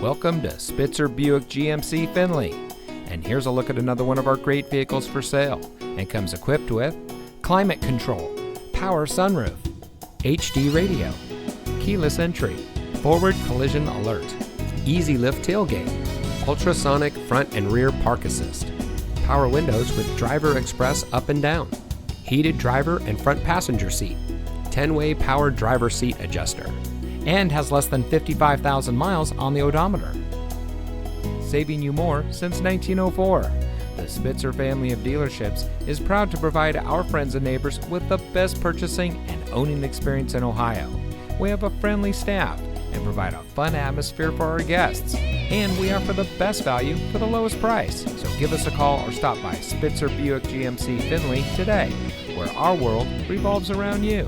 Welcome to Spitzer Buick GMC Findlay. And here's a look at another one of our great vehicles for sale. And comes equipped with climate control, power sunroof, HD radio, keyless entry, forward collision alert, easy lift tailgate, ultrasonic front and rear park assist, power windows with driver express up and down, heated driver and front passenger seat, 10-way power driver seat adjuster, and has less than 55,000 miles on the odometer. Saving you more since 1904. The Spitzer family of dealerships is proud to provide our friends and neighbors with the best purchasing and owning experience in Ohio. We have a friendly staff and provide a fun atmosphere for our guests. And we offer the best value for the lowest price. So give us a call or stop by Spitzer Buick GMC Findlay today, where our world revolves around you.